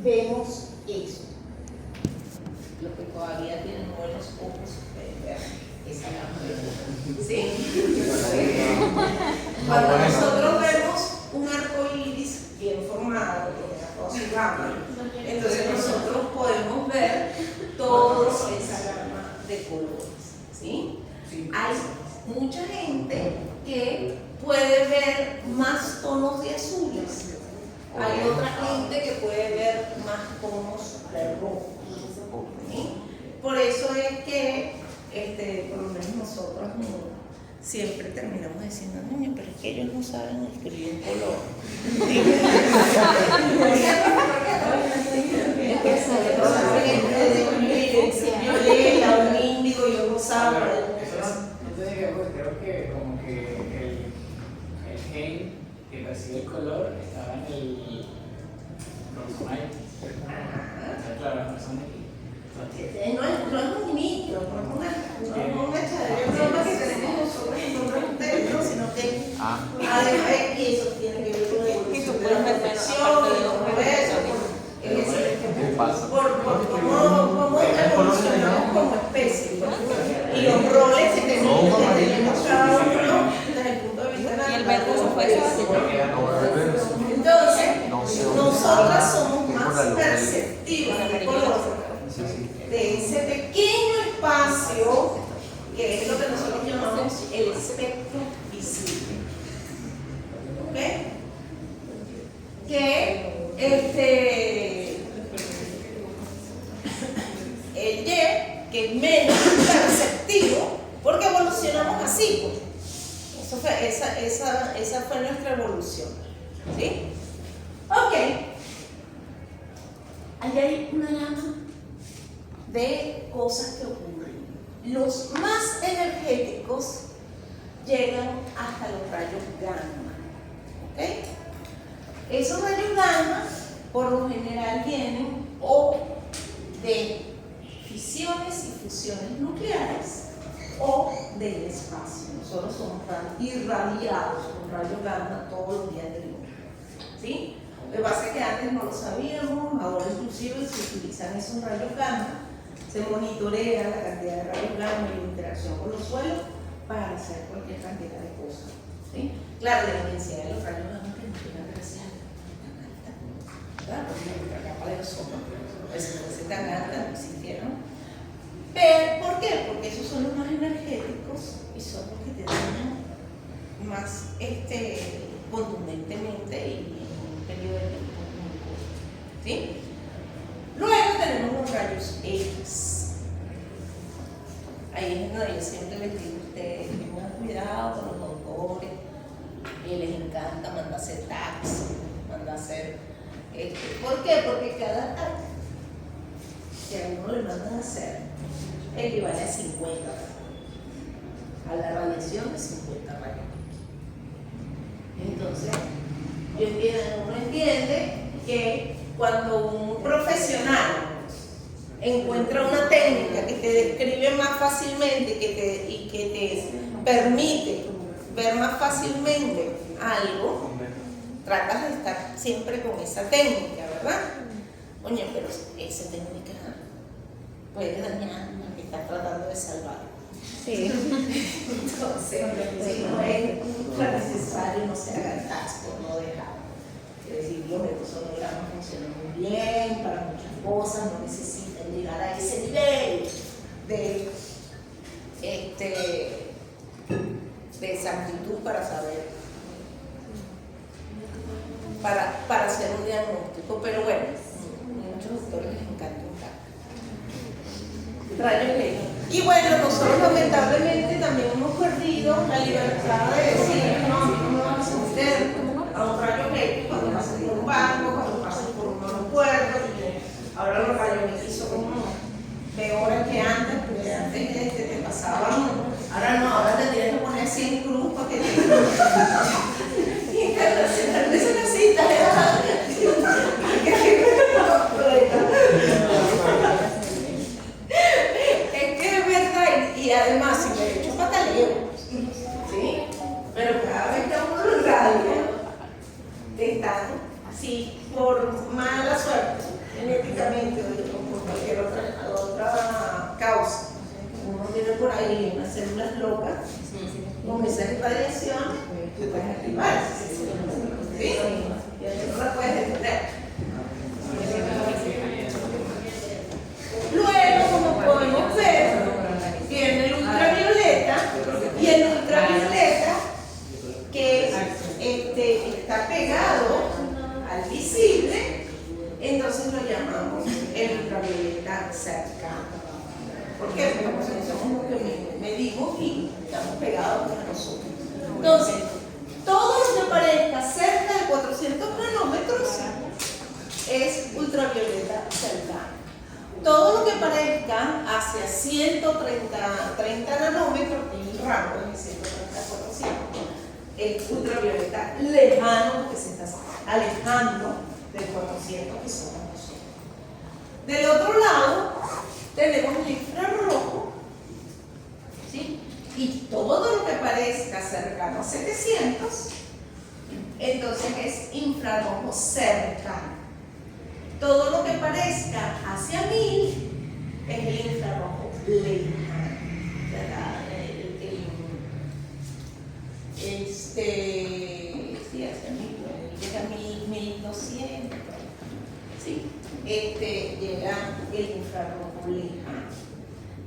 vemos eso. Los que todavía tienen buenos ojos pueden ver esa lámpara. ¿Sí? Cuando nosotros vemos un arco iris bien formado, con toda su gama, entonces nosotros podemos ver toda esa gama de colores. ¿Sí? Hay mucha gente que puede ver más tonos de azules. Hay otra gente que puede ver más tonos de rojo. ¿Sí? Por eso es que, por lo menos nosotros siempre terminamos diciendo, niño, pero es que ellos no saben escribir en color. Yo leía un índigo y yo gozaba. Creo que como que el gen que percibe el color estaba en el Rosemary. Claro, las personas aquí. No es un micro, no es una chadera que tenemos nosotros y nosotros ustedes, ¿no? Sino que además eso tiene que ver con la evolución, por cómo evolucionamos como especie y los roles que tenemos cada uno desde el punto de vista Y el verbo se fue entonces, nosotras somos más perceptivas del color, de ese pequeño espacio que es lo que nosotros llamamos el espectro visible. ¿Ok? Que el Y, que es menos perceptivo, porque evolucionamos así. Eso fue, esa fue nuestra evolución. ¿Sí? Ok. Ahí hay una gama de cosas que ocurren. Los más energéticos llegan hasta los rayos gamma. ¿Ok? Esos rayos gamma, por lo general, vienen o de fisiones y fusiones nucleares o del espacio. Nosotros somos irradiados con rayos gamma todos los días del mundo. ¿Sí? Lo que pasa es que antes no lo sabíamos, ahora inclusive se utilizan esos rayos gamma, se monitorea la cantidad de rayos gamma y la interacción con los suelos para hacer cualquier cantidad de cosas. ¿Sí? Claro, la intensidad de los rayos gamma que nos llega gracias tan alta, ¿verdad? Porque nuestra capa de ozono, pues si fuese tan alta no existieron. Pero, ¿por qué? Porque esos son los más energéticos y son los que te dañan más contundentemente y en un periodo de tiempo muy corto. ¿Sí? Luego tenemos los rayos X. Ahí es donde yo siempre les digo a ustedes, tengan cuidado con los autores, les encanta mandar hacer tags, mandar hacer. ¿Por qué? Porque cada tag que a uno le mandan a hacer equivale a 50, a la radiación de 50 rayos. Entonces, uno entiende que cuando un profesional encuentra una técnica que te describe más fácilmente y que te permite ver más fácilmente algo, tratas de estar siempre con esa técnica, ¿verdad? Oye, pero esa técnica puede dañar a que estás tratando de salvar. Sí. Entonces, si no es necesario, no se hagan tags por no dejar. Es decir, los electrosonogramas funcionan muy bien para muchas cosas, no necesitan llegar a ese nivel de exactitud para saber, para hacer un diagnóstico. Pero bueno, a muchos doctores les encanta un tag. Rayos X. Y bueno, nosotros lamentablemente también hemos perdido la libertad de decir, no vamos a meter a un rayo X cuando pasen por un banco, cuando pasen por un aeropuerto. Ahora los rayos X son como peores que antes, porque antes te pasaban. Ahora no, ahora te tienes que poner 100 cruz para que te internacional de esa casita. Es que es verdad, y además si me he hecho pataleo, ¿sí? Pero cada vez que uno lo radia, te están si por mala suerte, genéticamente o por cualquier otra causa, uno tiene por ahí unas células locas, con esas irradiaciones, tú puedes activar esa célula. ¿Sí? Y así no la puedes detener. Luego, como podemos ver, tiene el ultravioleta, y el ultravioleta que está pegado al visible, entonces lo llamamos el ultravioleta cercano. ¿Por qué? Porque nosotros somos lo que medimos y estamos pegados a nosotros. Entonces, todo lo que parezca cerca de 400 nanómetros es ultravioleta cercano. Todo lo que parezca hacia 130 nanómetros, en un rango de 130 a 400, es ultravioleta lejano, porque se está alejando del 400 que somos nosotros. Del otro lado, tenemos el infrarrojo, ¿sí? Y todo lo que parezca cercano a 700, entonces es infrarrojo cercano. Todo lo que parezca hacia 1000 es el infrarrojo lejano. Sí, hacia 1000, llega a 1200, ¿sí? Llega el infrarrojo lejano.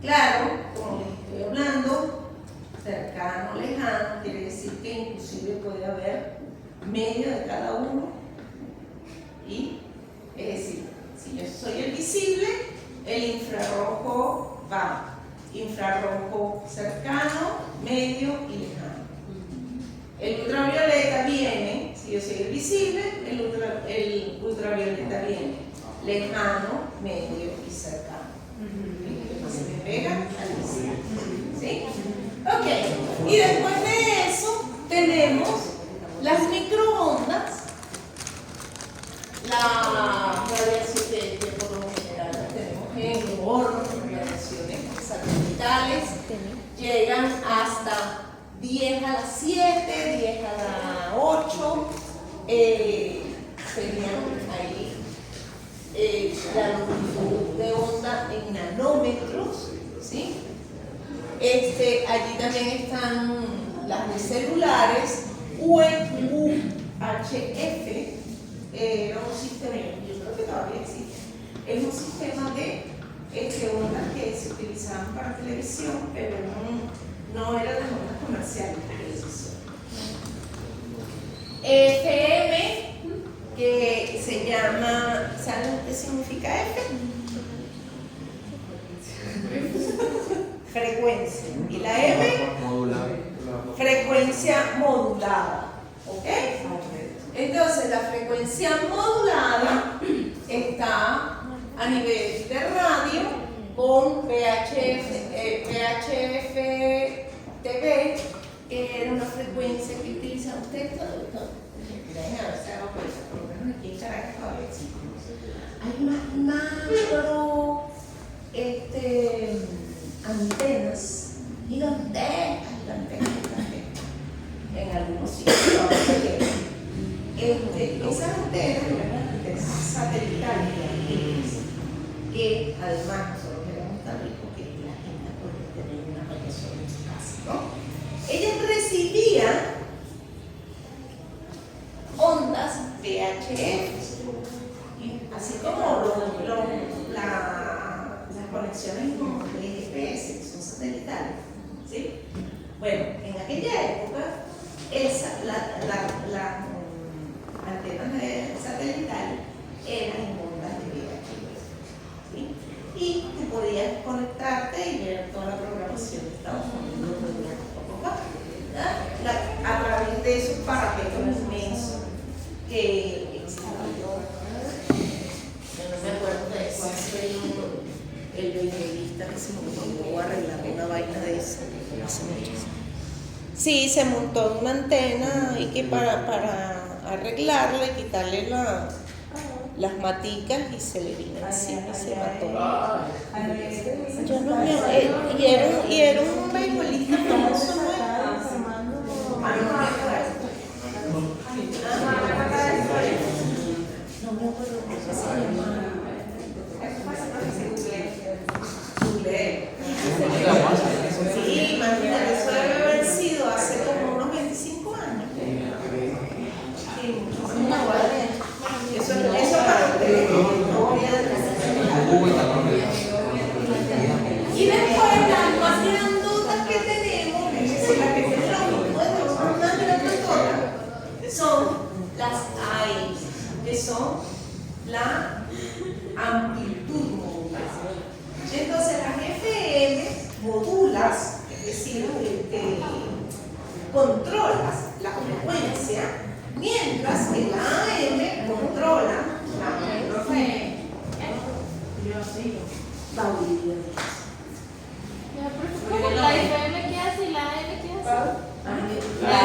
Claro, como les estoy hablando, cercano, lejano, quiere decir que inclusive puede haber medio de cada uno. Y, es decir, si yo soy el visible, el infrarrojo va infrarrojo cercano, medio y lejano. El ultravioleta viene, si yo soy el visible, el ultravioleta viene lejano, medio y cercano. Se me pega al visible. ¿Sí? Ok. Y después de eso tenemos las microondas, la radiación que por lo general las tenemos en hornos, radiaciones satelitales, llegan hasta 10 a la 7, 10 a la 8, serían ahí la longitud de onda en nanómetros, ¿sí? Allí también están las de celulares, UHF, era un sistema, yo creo que todavía existe, es un sistema de ondas que se utilizaban para televisión, pero no eran las ondas comerciales de televisión. FM, que se llama, ¿saben qué significa F? Frecuencia. Y la M, frecuencia modulada. ¿Ok? Entonces, la frecuencia modulada está a nivel de radio con VHF TV, que era una frecuencia que utilizan ustedes. Déjenme ver si hago por lo menos aquí en Caracas todavía existe. Hay macro antenas gigantescas en algunos sitios. Esas antenas eran antenas satelitales que además nosotros queremos tan ricos que la gente puede tener una radiación en su casa, ¿no? Ellas recibían ondas VHF, así como las conexiones de GPS, que son satelitales, ¿sí? Bueno, en aquella época, las antenas satelitales eran en ondas de VHF, ¿sí? Y tú podías conectarte y ver toda la programación que estamos poniendo a través de esos parapetos inmensos que existían. Yo no me acuerdo de cuál fue el periodista que se montó a arreglar una vaina de eso hace muchos. Sí, se montó una antena y que para arreglarla y quitarle las maticas y se le vino encima y se mató. Yo no me y era un beisbolista famoso, ¿no? que son la amplitud modular. Entonces las FM modulas, es decir, controlas la frecuencia, mientras que la AM controla la FM. ¿La FM qué hace y la AM qué hace? La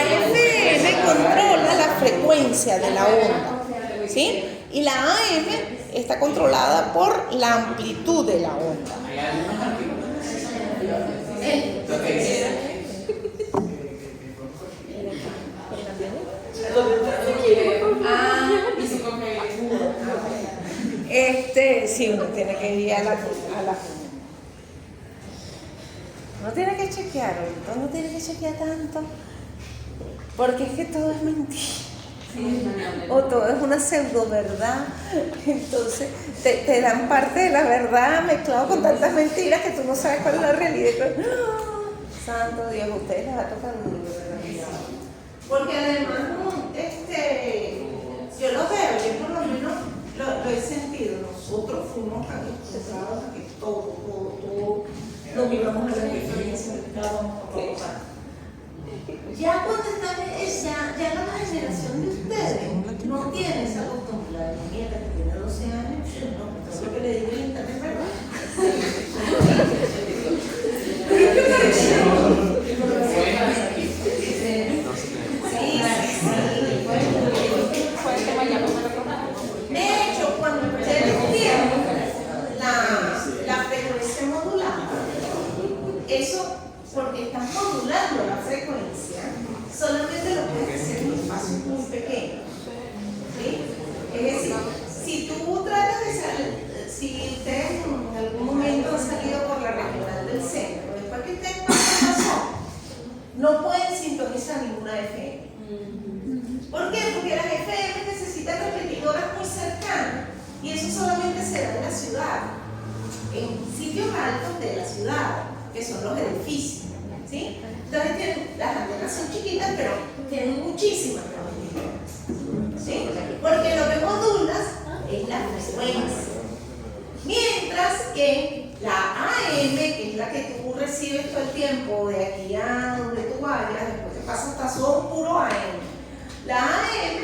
FM controla la frecuencia de la onda, ¿sí? Y la AM está controlada por la amplitud de la onda. Hay algunos artículos. Sí, uno tiene que ir a la uno tiene que chequear, ahorita uno tiene que chequear tanto, porque es que todo es mentira. O todo es una pseudo verdad. Entonces te dan parte de la verdad mezclado con tantas mentiras que tú no sabes cuál es la realidad. Santo Dios, a ustedes les va a tocar un libro de realidad. Porque además, yo lo veo, yo por lo menos lo he sentido. Nosotros fuimos tan obsesionados a que todo lo miramos a la diferencia de cada uno. Ya cuando están, ya la generación de ustedes no tiene esa costumbre. La nieta que tiene 12 años, no, es lo que le digo en internet, ¿verdad? De hecho, cuando ustedes tienen la frecuencia modulada, eso, porque estás modulando la frecuencia, solamente lo puedes hacer en un espacio muy pequeño. ¿Sí? Es decir, si tú tratas de salir, si ustedes en algún momento han salido por la regional del centro, después que ustedes pasan, no pueden sintonizar ninguna FM. ¿Por qué? Porque las FM necesitan repetidoras muy cercanas y eso solamente se da en la ciudad, en sitios altos de la ciudad, que son los edificios, ¿sí? Entonces las antenas son chiquitas, pero tienen muchísimas repetidoras, ¿sí? Porque lo que modulas es la frecuencia, mientras que la AM, que es la que tú recibes todo el tiempo de aquí a donde tú vayas, después te pasas hasta son puro AM. La AM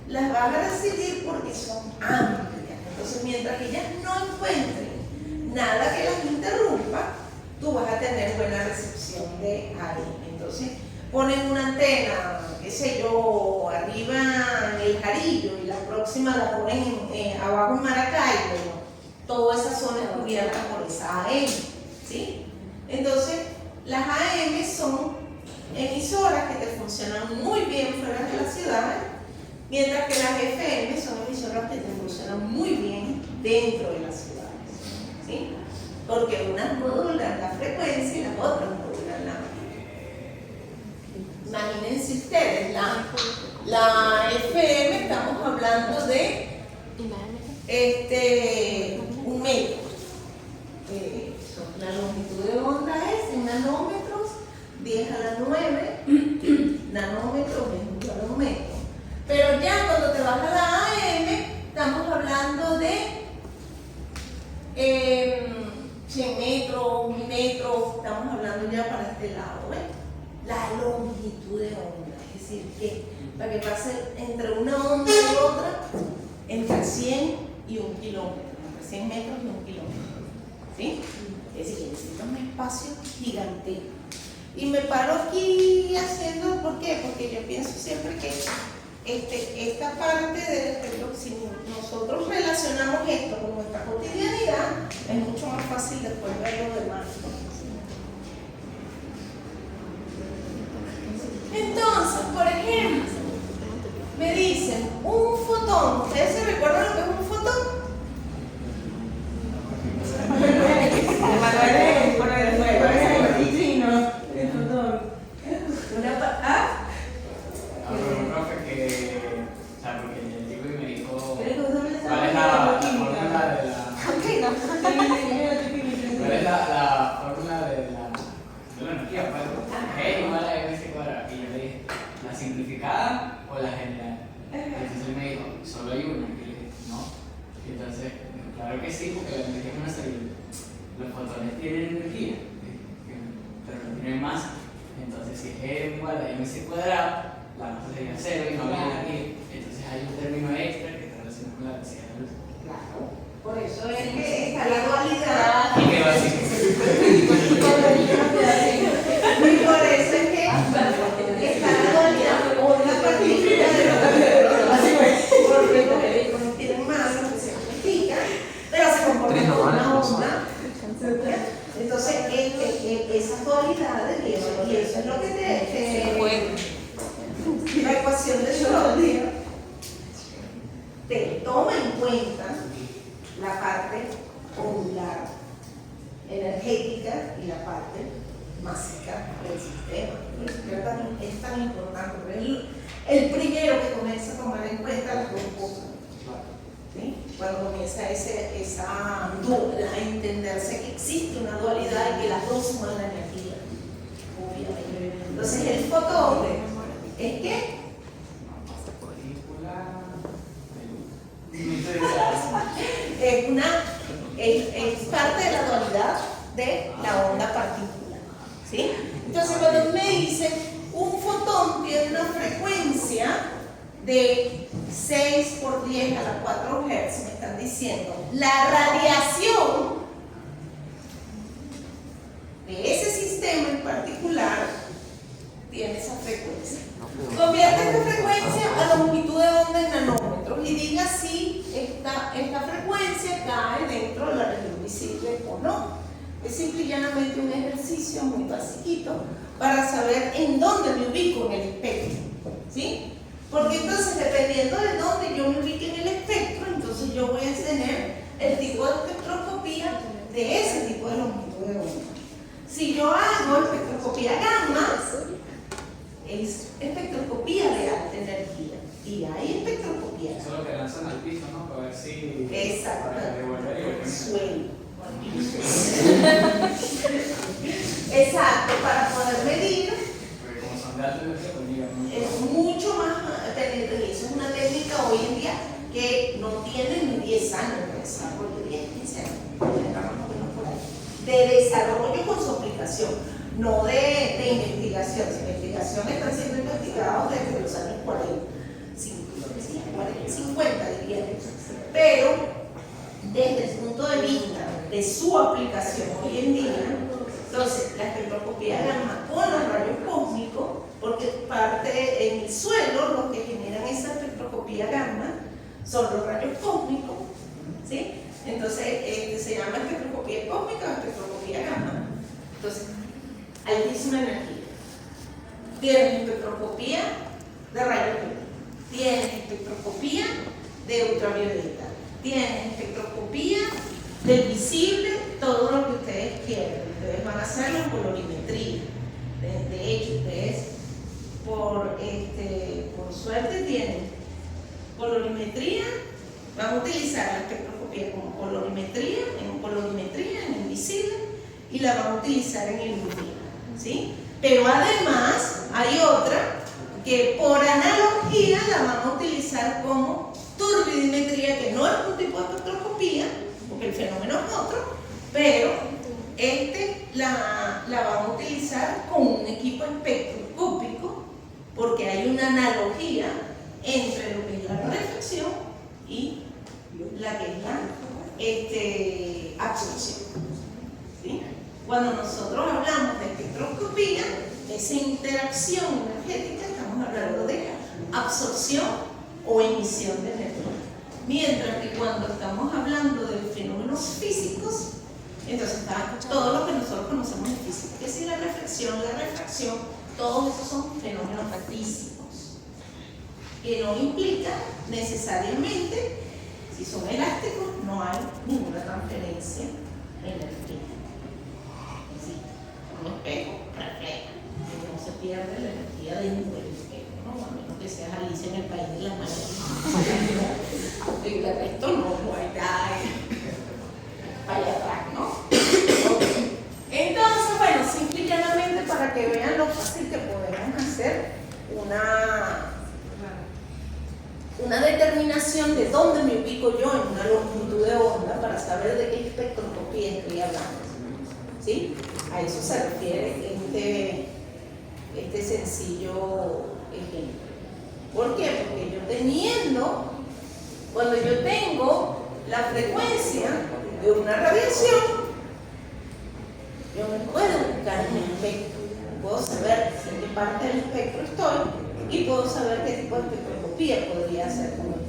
las vas a recibir porque son amplias. Entonces, mientras ellas no encuentren nada que las interrumpa, tú vas a tener buena recepción de AM. Entonces, ponen una antena, qué sé yo, arriba en el Jarillo y la próxima la ponen abajo en Maracaibo. Toda esa zona es cubierta por esa AM, ¿sí? Entonces, las AM son emisoras que te funcionan muy bien fuera de la ciudad, mientras que las FM son emisoras que te funcionan muy bien dentro de las ciudades, ¿sí? Porque unas modulan la frecuencia y las otras modulan la amplitud. Imagínense ustedes, la FM estamos hablando de un metro. La longitud de onda es en nanómetros, 10 a la 9 nanómetros es un metro. Pero ya cuando te vas a la AM, estamos hablando de 100 metros, 1 metro, estamos hablando ya para este lado, ¿ves? La longitud de onda, es decir, que para que pase entre una onda y otra, entre 100 y 1 kilómetro, entre 100 metros y 1 kilómetro, ¿sí? Es decir, que necesita un espacio gigantesco. Y me paro aquí haciendo, ¿por qué? Porque yo pienso siempre que esta parte del espectro, si nosotros relacionamos esto con nuestra cotidianidad, es mucho más fácil después ver lo demás. Entonces, por ejemplo, me dicen, un fotón, ¿ustedes se recuerdan lo que es un fotón? ¿Cuál es la fórmula de la energía? G igual a mc². Y yo le dije, ¿la simplificada o la general? Entonces él me dijo, que sí, porque la energía es una salida. Los fotones tienen energía, pero no tienen masa. Entonces, si es E igual a mc cuadrado, la masa sería 0 y no habría energía. Entonces, hay un término extra que está relacionado con la velocidad de la luz. Claro. Por eso es que está la dualidad. Y quedó así. Y por eso es que está la dualidad con la partícula de porque no tienen masa, que se amplifica, pero se comportan como una onda. Entonces, esas dualidades, y eso es lo que la ecuación de Schrödinger te toma en cuenta la parte ondular, energética y la parte másica del sistema. Es tan importante, porque el primero que comienza a tomar en cuenta las dos cosas. ¿Sí? Cuando comienza a entenderse que existe una dualidad y que las dos suman la energía, obviamente. Entonces el fotón es que es parte de la dualidad de la onda partícula. ¿Sí? Entonces cuando me dicen un fotón tiene una frecuencia de 6 por 10 a la 4 Hz, me están diciendo la radiación de ese sistema en particular tiene esa frecuencia. Convierte esta frecuencia a longitud de onda en nanómetros y diga si esta frecuencia cae dentro de la región visible o no. Es simple y llanamente un ejercicio muy basiquito para saber en dónde me ubico en el espectro. ¿Sí? Porque entonces, dependiendo de dónde yo me ubique en el espectro, entonces yo voy a tener el tipo de espectroscopía de ese tipo de longitud de onda. Si yo hago espectroscopía gamma, es espectroscopía de alta energía. Y hay espectroscopía. Eso es lo que lanzan al piso, ¿no? Para ver si. Exacto. Para devolver el suelo. Exacto, para poder medir. Porque como son de alta energía, pues digan mucho. Es mucho más penetrante. Eso es una técnica hoy en día que no tiene ni 10 años de desarrollo, 10, 15 años de desarrollo con su aplicación, no de investigación. La investigación está siendo investigada desde los años 40, 50 diría, pero desde el punto de vista de su aplicación hoy en día, entonces la espectroscopía gamma con los rayos cósmicos, porque parte en el suelo, los que generan esa espectroscopía gamma son los rayos cósmicos, ¿sí? Entonces se llama espectroscopía cósmica o espectroscopía gamma. Entonces, altísima energía. Tienes espectroscopía de rayos X, tienes espectroscopía de ultravioleta, tienes espectroscopía del visible, todo lo que ustedes quieran. Ustedes van a hacerlo en colorimetría. De hecho, ustedes por suerte tienen colorimetría, van a utilizar la espectroscopía como colorimetría, en invisible, y la van a utilizar en el lumínico, ¿sí? Pero además hay otra que por analogía la van a utilizar como turbidimetría, que no es un tipo de espectroscopía, porque el fenómeno es otro, pero la van a utilizar con un equipo espectroscópico, porque hay una analogía entre lo que es la reflexión y la que es la absorción. ¿Sí? Cuando nosotros hablamos de espectroscopía, esa interacción energética, estamos hablando de absorción o emisión de energía. Mientras que cuando estamos hablando de fenómenos físicos, entonces está todo lo que nosotros conocemos en física, que es la reflexión, la refracción, todos esos son fenómenos físicos, que no implican necesariamente, si son elásticos, no hay ninguna transferencia energética. Sí, un espejo refleja, no se pierde la energía dentro del espejo, ¿no? A menos que seas Alicia en el país de las maravillas. El resto no hay nada allá atrás, ¿no? Okay. Entonces, bueno, simple y llanamente para que vean lo fácil que podemos hacer una una determinación de dónde me ubico yo en una longitud de onda para saber de qué espectroscopía estoy hablando. ¿Sí? A eso se refiere este sencillo ejemplo. ¿Por qué? Porque cuando yo tengo la frecuencia de una radiación, yo me puedo ubicar en el espectro. Puedo saber en qué parte del espectro estoy y puedo saber qué tipo de espectroscopía podría hacer con